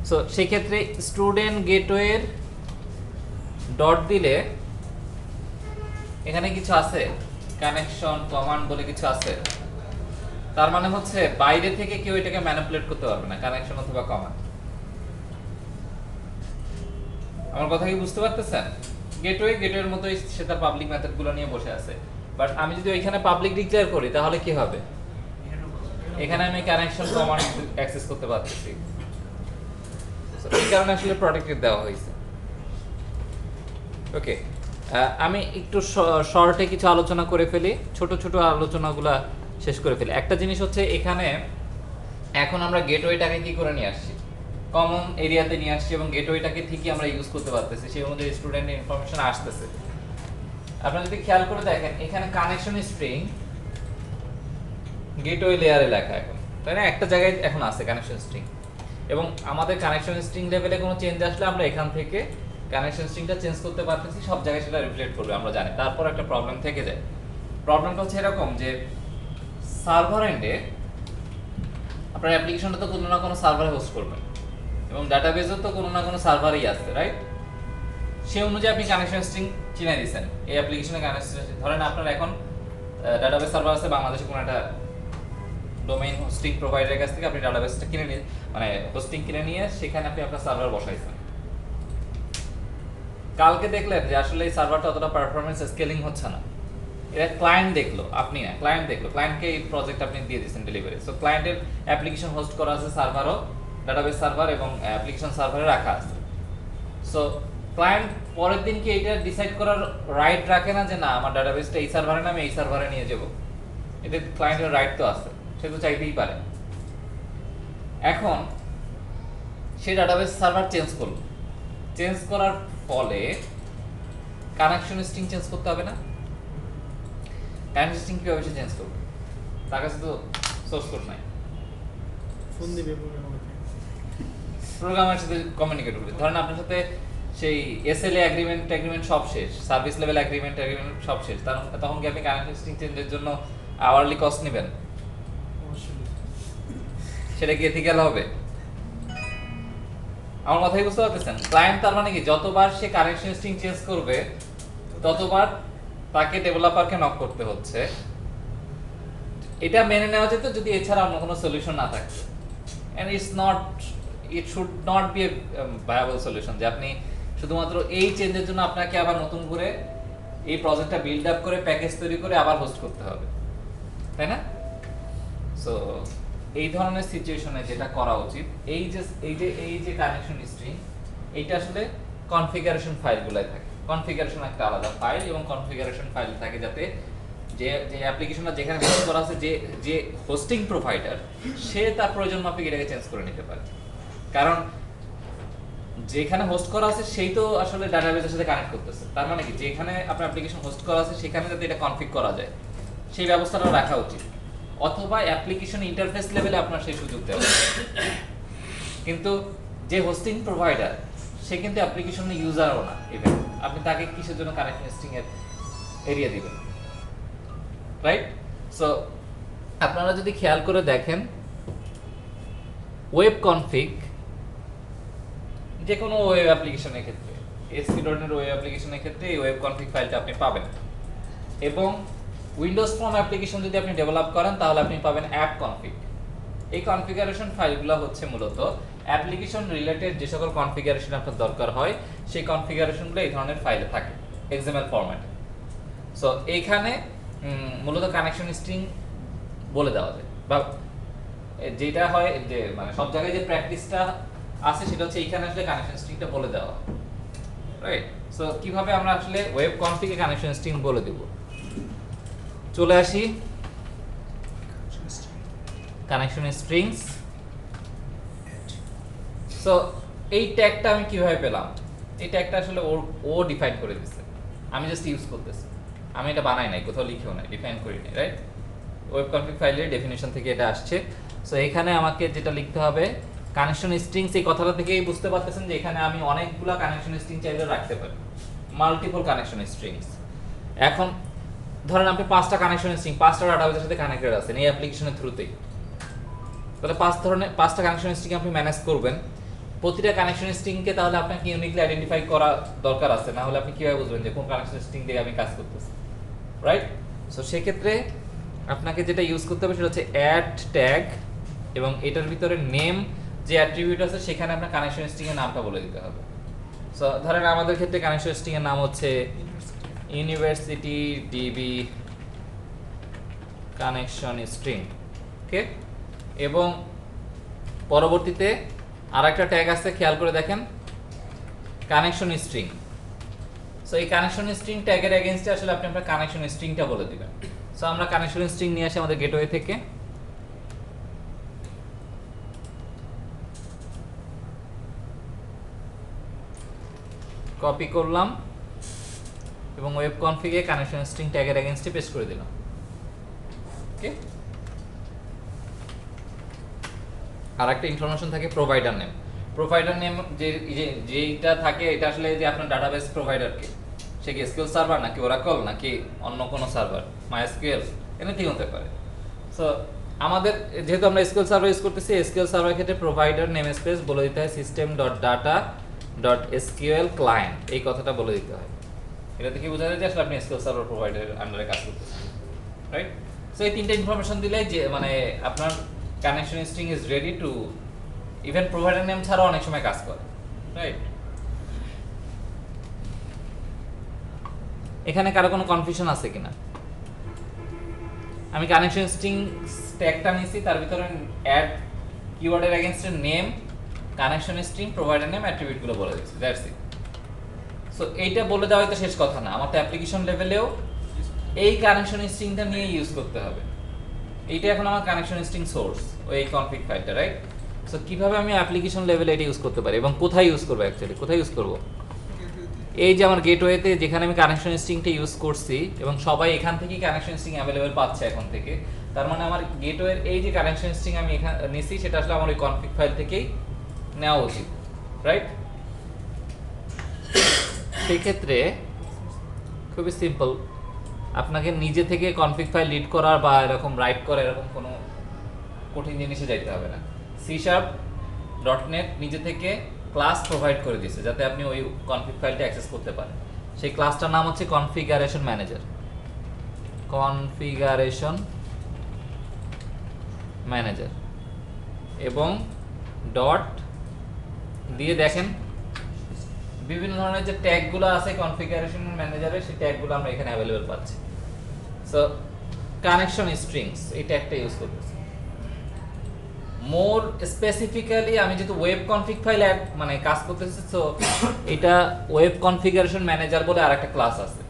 So সেই ক্ষেত্রে student গেটওয়ের dot দিলে এখানে কিছু আছে, কানেকশন কমান্ড বলে কিছু আছে। তার মানে হচ্ছে বাইরে থেকে কেউ এটাকে ম্যানিপুলেট করতে পারবে না, কানেকশন অথবা কমান্ড। আমার কথা কি বুঝতে পারতেছেন? গেটওয়ের মতোই সে তার পাবলিক মেথডগুলো নিয়ে বসে আছে। বাট আমি যদি ওইখানে পাবলিক ডিক্লেয়ার করি তাহলে কি হবে? এখানে আমি কানেকশন কমান্ড অ্যাক্সেস করতে পারতেছি। এই কারণে আসলে প্রটেক্টেড দেওয়া হয়েছে। ওকে, আমি একটু শর্টে কিছু আলোচনা করে ফেলি, ছোট ছোট আলোচনাগুলো শেষ করে ফেলি। একটা জিনিস হচ্ছে এখানে এখন আমরা গেটওয়েটাকে কি করে নিয়ে আসছি, কমন এরিয়াতে নিয়ে আসছি এবং গেটওয়েটাকে ঠিকই আমরা ইউজ করতে পারতেছি, সেই অনুযায়ী স্টুডেন্টের ইনফরমেশন আসতেছে। আপনারা যদি খেয়াল করে দেখেন এখানে কানেকশন স্ট্রিং গেটওয়ে লেয়ারে লেখা এখন, তাই না? একটা জায়গায় এখন আছে কানেকশন স্ট্রিং, এবং আমাদের কানেকশন স্ট্রিং লেভেলে কোনো চেঞ্জ আসলে আমরা এখান থেকে কানেকশন স্ট্রিংটা চেঞ্জ করতে পারতেছি, সব জায়গায় সেটা রিফ্লেক্ট করবে আমরা জানি। তারপর একটা প্রবলেম থেকে যায়। প্রবলেমটা হচ্ছে এরকম যে সার্ভার এন্ডে আপনার অ্যাপ্লিকেশনটা তো কোনো না কোনো সার্ভারে হোস্ট করবেন এবং ডাটাবেজও তো কোনো না কোনো সার্ভারেই আছে, রাইট? সেই অনুযায়ী আপনি কানেকশন স্ট্রিং চিনে দিয়েছেন এই অ্যাপ্লিকেশনে কানেকশন। ধরেন আপনার এখন ডাটাবেস সার্ভার আছে বাংলাদেশে কোনো একটা ডোমেইন হোস্টিং প্রোভাইডারের কাছ থেকে, আপনি ডাটাবেসটা কিনে নিয়ে মানে হোস্টিং কিনে নিয়ে সেখানে আপনি আপনার সার্ভার বসাইছেন। কালকে দেখলেন যে আসলে এই সার্ভারটা অতটা পারফরম্যান্স স্কেলিং হচ্ছে না, এটা ক্লায়েন্ট দেখলো, আপনি না, ক্লায়েন্ট দেখলো, ক্লায়েন্টকে এই প্রজেক্ট আপনি দিয়ে দিয়েছেন ডেলিভারি। সো ক্লায়েন্টের অ্যাপ্লিকেশন হোস্ট করা আছে সার্ভারও, ডাটাবেস সার্ভার এবং অ্যাপ্লিকেশন সার্ভারে রাখা আছে। সো ক্লায়েন্ট পরের দিন কি এটা ডিসাইড করার রাইট রাখে না যে না আমার ডাটাবেসটা এই সার্ভারে না আমি এই সার্ভারে নিয়ে যাব? এটা ক্লায়েন্টের রাইট তো আছে, সে তো চাইতেই পারে। এখন সে ডাটাবেস সার্ভার চেঞ্জ করলো, চেঞ্জ করার ফলে কানেকশন স্ট্রিং চেঞ্জ করতে হবে না? কানেকশন স্ট্রিং কিভাবে সে চেঞ্জ করবে? তার কাছে তো সোর্স কোড নাই, ফোন দিবে প্রোগ্রামের সাথে কমিউনিকেট করবে। ধরেন আপনার সাথে সেই এসএলএ এগ্রিমেন্ট সব শেষ, সার্ভিস লেভেল এগ্রিমেন্ট সব শেষ, তখন কি আপনি কানেকশন স্ট্রিং চেঞ্জের জন্য আওয়ারলি কস্ট নেবেন? সেটা কি এথিক্যাল হবে? আমার কথাই বুঝতে পারতেছেন? ক্লায়েন্ট তার মানে কি যতবার সে কানেকশন স্ট্রিং চেঞ্জ করবে ততবার তাকে ডেভেলপারকে নক করতে হচ্ছে। এটা মেনে নেওয়া যেত যদি এছাড়া অন্য কোনো সলিউশন না থাকে, and it should not be a viable solution যে আপনি শুধুমাত্র এই চেঞ্জের জন্য আপনাকে আবার নতুন করে এই প্রজেক্টটা বিল্ড আপ করে প্যাকেজ তৈরি করে আবার হোস্ট করতে হবে, তাই না? সো এই ধরনের সিচুয়েশনে যেটা করা উচিত, এই যে কানেকশন স্ট্রিং, এইটা আসলে কনফিগারেশন ফাইলগুলাই থাকে। কনফিগারেশন একটা আলাদা ফাইল এবং কনফিগারেশন ফাইল থাকে যাতে যে অ্যাপ্লিকেশনটা যেখানে হোস্ট করা আছে যে হোস্টিং প্রোভাইডার সে তার প্রয়োজন মাফিক এটাকে চেঞ্জ করে নিতে পারে। কারণ যেখানে হোস্ট করা আছে সেই তো আসলে ডাটাবেসের সাথে কানেক্ট করতেছে, তার মানে কি যেখানে আপনার অ্যাপ্লিকেশন হোস্ট করা আছে সেখানে যাতে এটা কনফিগ করা যায় সেই ব্যবস্থাটা রাখা উচিত, অথবা অ্যাপ্লিকেশন ইন্টারফেস লেভেলে আপনার সেই সুযোগ দেওয়া। কিন্তু যে হোস্টিং প্রোভাইডার সে কিন্তু অ্যাপ্লিকেশনের ইউজারও না, ইভেন আপনি তাকে কিসের জন্য কানেকশন স্ট্রিং এর এরিয়া দিবেন, রাইট? সো আপনারা যদি খেয়াল করে দেখেন ওয়েব কনফিগ যে কোনো ওয়েব অ্যাপ্লিকেশনের ক্ষেত্রে, ASP.NET ওয়েব অ্যাপ্লিকেশনের ক্ষেত্রে এই ওয়েব কনফিগ ফাইলটা আপনি পাবেন, এবং উইন্ডোজ ফর্ম অ্যাপ্লিকেশন যদি আপনি ডেভেলপ করেন তাহলে আপনি পাবেন অ্যাপ কনফিগ। এই কনফিগারেশন ফাইলগুলো হচ্ছে মূলত অ্যাপ্লিকেশন রিলেটেড যে সকল কনফিগারেশন আপনার দরকার হয় সেই কনফিগারেশনগুলো এই ধরনের ফাইলে থাকে XML ফরম্যাটে। সো এইখানে মূলত কানেকশন স্ট্রিং বলে দেওয়া যায়, বা যেটা হয় যে মানে সব জায়গায় যে প্র্যাকটিসটা আছে সেটা হচ্ছে এইখানে আসলে কানেকশন স্ট্রিংটা বলে দেওয়া, রাইট? সো কিভাবে আমরা আসলে ওয়েব কনফিগে কানেকশন স্ট্রিং বলে দেব, চলে আসি কানেকশন স্ট্রিংস। সো এই ট্যাগটা আমি কিভাবে পেলাম? এই ট্যাগটা আসলে ও ডিফাইন করে দিয়েছে, আমি জাস্ট ইউজ করতেছি, আমি এটা বানাই নাই, কোথাও লিখেও নাই, ডিফাইন করি নাই, রাইট? ওয়েব কনফিগ ফাইলের ডেফিনিশন থেকে এটা আসছে। সো এখানে আমাকে যেটা লিখতে হবে কানেকশন স্ট্রিংস, এই কথাটা থেকেই বুঝতে পারতেছেন যে এখানে আমি অনেকগুলো কানেকশন স্ট্রিং চাইলে রাখতে পারি, মাল্টিপল কানেকশন স্ট্রিংস। এখন ধরেন আপনি 5টা কানেকশন স্ট্রিং 5টা ডাটাবেসের সাথে কানেক্টেড আছেন এই অ্যাপ্লিকেশনের থ্রুতেই, তাহলে 5টা কানেকশন স্ট্রিং আপনি ম্যানেজ করবেন। প্রতিটা কানেকশন স্ট্রিংকে তাহলে আপনাকে ইউনিকলি আইডেন্টিফাই করা দরকার আছে, না হলে আপনি কিভাবে বুঝবেন যে কোন কানেকশন স্ট্রিং দিয়ে আমি কাজ করতেছি, রাইট? সো সেক্ষেত্রে আপনাকে যেটা ইউজ করতে হবে সেটা হচ্ছে অ্যাড ট্যাগ, এবং এটার ভিতরে নেম যে অ্যাট্রিবিউট আছে সেখানে আপনার কানেকশন স্ট্রিং এর নামটা বলে দিতে হবে। সো ধরেন আমাদের ক্ষেত্রে কানেকশন স্ট্রিং এর নাম হচ্ছে ইউনিভার্সিটি ডিবি কানেকশন স্ট্রিং, ওকে? এবং পরবর্তীতে আরেকটা ট্যাগ আছে, খেয়াল করে দেখেন, কানেকশন স্ট্রিং। সো এই কানেকশন স্ট্রিং ট্যাগের এগেইনস্টে আসলে আপনি আপনার কানেকশন স্ট্রিংটা বলে দিবেন। সো আমরা কানেকশন স্ট্রিং নিয়ে আসি আমাদের গেটওয়ে থেকে, কপি করলাম এবং ওয়েব কনফিগে কানেকশন স্ট্রিং ট্যাগের এগেইনস্টে পেস্ট করে দিলাম, ওকে? আর একটা ইনফরমেশন থাকে প্রোভাইডার নেম। প্রোভাইডার নেম যেটা থাকে এটা আসলে যে আপনার ডাটাবেস প্রোভাইডারকে, সে কি এসকিউএল সার্ভার নাকি ওরাকল নাকি অন্য কোনো সার্ভার, মাইএসকিউএল, এনিথিং হতে পারে। সো আমাদের যেহেতু আমরা এসকিউএল সার্ভার ইউজ করতেছি, এসকিউএল সার্ভারের ক্ষেত্রে প্রোভাইডার নেম স্পেস বলে দিতে হয় system dot data dot SQL client, এই কথাটা বলে দিতে হয়। এটা থেকে বোঝা যায় যে আসলে আপনি এসকিউএল সার্ভার প্রোভাইডারের আন্ডারে কাজ করতেছেন, রাইট? সো এই তিনটা ইনফরমেশন দিলে যে মানে আপনার connection string is ready to even provider name ছাড়াও অনেক সময় কাজ করে, রাইট? এখানে কারো কোনো কনফিউশন আছে কিনা? আমি কানেকশন স্ট্রিং ট্যাগটা নিছি, তার ভিতরে অ্যাড কিওয়ার্ডের এগেইনস্টে name, connection string, provider name, attribute গুলো বলে দিচ্ছি, দ্যাটস ইট। সো এইটা বলে দেওয়াই তো শেষ কথা না, আমার তো অ্যাপ্লিকেশন লেভেলেও এই কানেকশন স্ট্রিংটা নিয়ে ইউজ করতে হবে। এইটা এখন আমার কানেকশন স্ট্রিং সোর্স, ওই কনফিগ ফাইলটা, রাইট? সো কিভাবে আমি অ্যাপ্লিকেশন লেভেলে এটা ইউজ করতে পারি এবং কোথায় ইউজ করব, অ্যাকচুয়ালি কোথায় ইউজ করব? এই যে আমার গেটওয়েতে যেখানে আমি কানেকশন স্ট্রিংটা ইউজ করছি এবং সবাই এখান থেকেই কানেকশন স্ট্রিং অ্যাভেলেবেল পাচ্ছে এখন থেকে, তার মানে আমার গেটওয়ের এই যে কানেকশন স্ট্রিং আমি এখানে নিছি সেটা আসলে আমার ওই কনফিগ ফাইল থেকেই নেওয়া উচিত, রাইট? সেই ক্ষেত্রে খুবই সিম্পল, আপনাকে নিজে থেকে কনফিগ ফাইল লিড করার বা এরকম রাইট করা এরকম কোনো কঠিন জিনিসে যাইতে হবে না। C#.net নিজে থেকে ক্লাস প্রোভাইড করে দিয়েছে যাতে আপনি ওই কনফিগ ফাইলটা অ্যাক্সেস করতে পারেন। সেই ক্লাসটার নাম হচ্ছে কনফিগারেশন ম্যানেজার, কনফিগারেশন ম্যানেজার, এবং ডট দিয়ে দেখেন বিভিন্ন ধরনের যে ট্যাগগুলো আছে কনফিগারেশন ম্যানেজারে, সেই ট্যাগগুলো আমরা এখানে অ্যাভেলেবেল পাচ্ছি। সো কানেকশন স্ট্রিংস এই ট্যাগটা ইউজ করতেছি। মোর স্পেসিফিক্যালি আমি যেহেতু ওয়েব কনফিগ ফাইল মানে কাজ করতেছি, সো এটা ওয়েব কনফিগারেশন ম্যানেজার বলে আরেকটা ক্লাস আছে,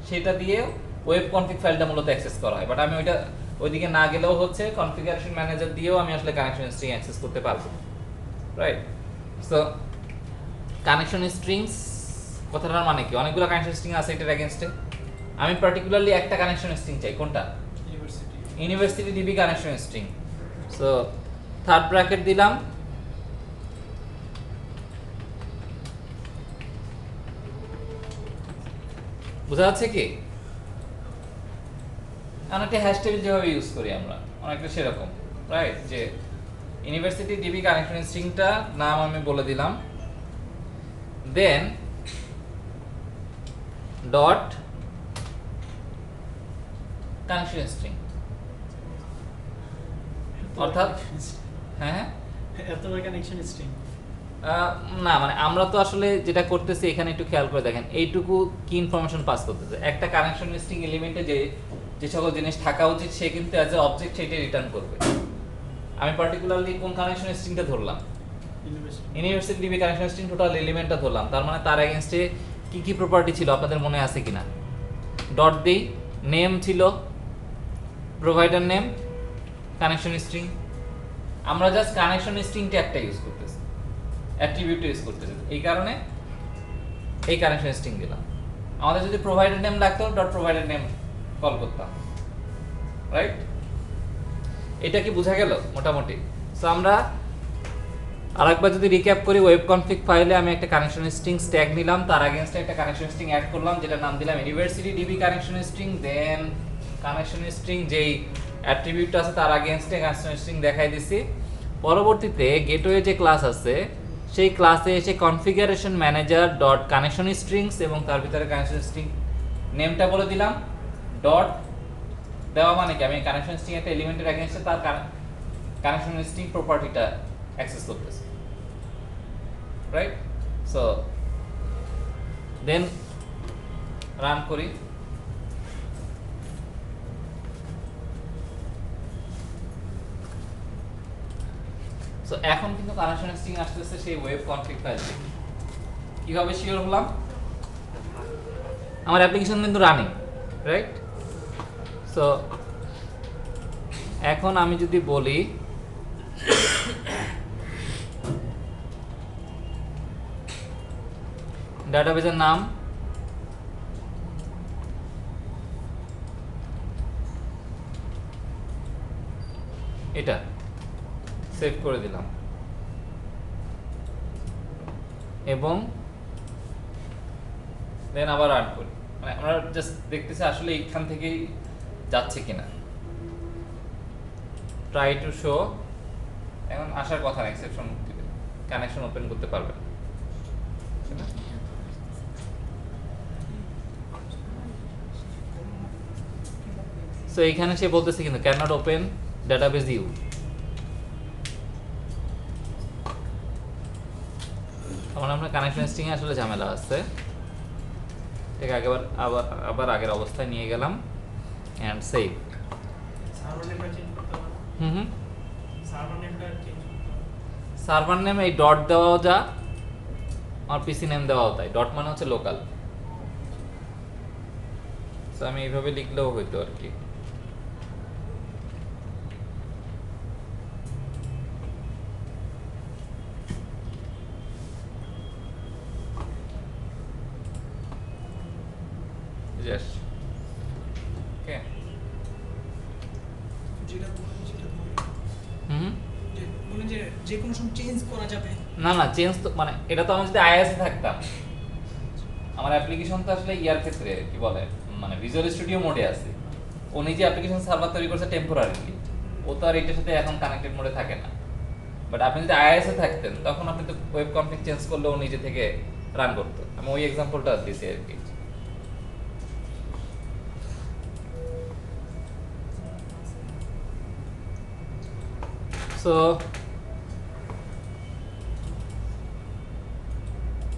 সেটা দিয়ে ওয়েব কনফিগ ফাইলটা মূলত অ্যাক্সেস করা হয়। বাট আমি ওইটা ওইদিকে না গেলেও হচ্ছে কনফিগারেশন ম্যানেজার দিয়েও আমি আসলে কানেকশন স্ট্রিং অ্যাক্সেস করতে পারবো, রাইট? সো কানেকশন স্ট্রিংস কথাটার মানে কি? অনেকগুলো কানেকশন স্ট্রিং আছে এটার এগেইনস্টে, আমি পার্টিকুলারলি একটা কানেকশন স্ট্রিং চাই। কোনটা? University DB connection string. So third bracket দিলাম, বোঝা যাচ্ছে কি? অনেকটা হ্যাশ টেবিল যেভাবে ইউজ করি আমরা অনেকটা সেরকম, রাইট? যে ইউনিভার্সিটি ডিবি কানেকশন স্ট্রিংটা নাম আমি বলে দিলাম, দেন ডট কানেকশন স্ট্রিং, অর্থাৎ হ্যাঁ এতবার কানেকশন স্ট্রিং না মানে আমরা তো আসলে যেটা করতেছি এখানে একটু খেয়াল করে দেখেন এইটুকু কি ইনফরমেশন পাস করতেছে। একটা কানেকশন স্ট্রিং এলিমেন্টে যে সকল জিনিস থাকা উচিত সে কিন্তু অ্যাজ এ অবজেক্ট সেটা রিটার্ন করবে। আমি পার্টিকুলারলি কোন কানেকশন স্ট্রিংটা ধরলাম? University DB connection string total এলিমেন্টটা ধরলাম, তার মানে তার এগেইনস্টে কি কি প্রপার্টি ছিল আপনাদের মনে আছে কিনা? ডট দেই, নেম ছিল, প্রোভাইডার নেম, কানেকশন স্ট্রিং। আমরা জাস্ট কানেকশন স্ট্রিং ট্যাগটা ইউজ করতেছি, অ্যাট্রিবিউট ইউজ করতেছি, এই কারণে এই কানেকশন স্ট্রিং দিলাম। আমাদের যদি প্রোভাইডার নেম লাগতো ডট প্রোভাইডার নেম কল করতাম, রাইট? এটা কি বোঝা গেল মোটামুটি? সো আমরা আরেকবার যদি রিক্যাপ করি, ওয়েব কনফিগ ফাইলে আমি একটা কানেকশন স্ট্রিং ট্যাগ নিলাম, তার এগেইনস্টে একটা কানেকশন স্ট্রিং অ্যাড করলাম যেটার নাম দিলাম ইউনিভার্সিটি ডিবি কানেকশন স্ট্রিং, দেন কানেকশন স্ট্রিং যেই অ্যাট্রিবিউট আছে তার এগেইনস্টে কানেকশন স্ট্রিং দেখাই দিছি। পরবর্তীতে গেটওয়ে যে ক্লাস আছে সেই ক্লাসে এসে configuration manager dot connection strings এবং তার ভিতরে কানেকশন স্ট্রিং নেমটা বলে দিলাম। ডট দেওয়া মানে কি আমি কানেকশন স্ট্রিং একটা এলিমেন্টের এগেইনস্টে তার কানেকশন স্ট্রিং প্রপার্টিটা অ্যাক্সেস করতেছি, রাইট? সো দেন রান করি। সো এখন কিন্তু কানেকশন স্ট্রিং আসতেছে সেই ওয়েব কনফিগ ফাইল থেকে। কিভাবে শিওর হলাম? আমার অ্যাপ্লিকেশন কিন্তু রানিং, রাইট? সো এখন আমি যদি বলি ডাটাবেজের নাম এটা, সেভ করে দিলাম এবং দেন আবার রান করি। মানে আমরা জাস্ট দেখতেছি আসলে এইখান থেকেই যাচ্ছে কিনা। ট্রাই টু শো, এখন আসার কথা না, এক্সেপশন দিবে, কানেকশন ওপেন করতে পারবে না। সো এইখানে সে বলতেছে কিন্তু can not open database you. তখন আমরা কানেকশন স্ট্রিং এ আসলে ঝামেলা আছে। ঠিক আগেবার আবার আগের অবস্থায় নিয়ে গেলাম এন্ড সেভ। সার্ভার নেমটা চেঞ্জ করতে হবে। হুম সার্ভার নেমটা চেঞ্জ করতে হবে। সার্ভার নেম এই ডট দেওয়াও যা, আর পিসি নেম দেওয়াও তাই। ডট মানে হচ্ছে লোকাল। সো আমি এইভাবে লিখলেও হইতো আর কি। Yes. Okay. যেটা বলেন সেটা বলেন। হুম যে বলেন যে যে কোনো সময় চেঞ্জ করা যাবে। না না, চেঞ্জ তো মানে এটা তো আমি যদি আইএস এ থাকতাম, আমার অ্যাপ্লিকেশন তো আসলে ইয়ার ক্ষেত্রে কি বলে মানে ভিজুয়াল স্টুডিও মোডে আছে। ও নিজে অ্যাপ্লিকেশন সার্ভার তৈরি করছে টেম্পোরারিলি, ও তো আর এটার সাথে এখন কানেক্টেড মোডে থাকে না। বাট আপনি যদি আইএস এ থাকতেন তখন আপনি তো ওয়েব কনফিগ চেঞ্জ করলে ও নিজে থেকে রান করতো। আমি ওই এক্সাম্পলটা দিয়েছি আর কি। সো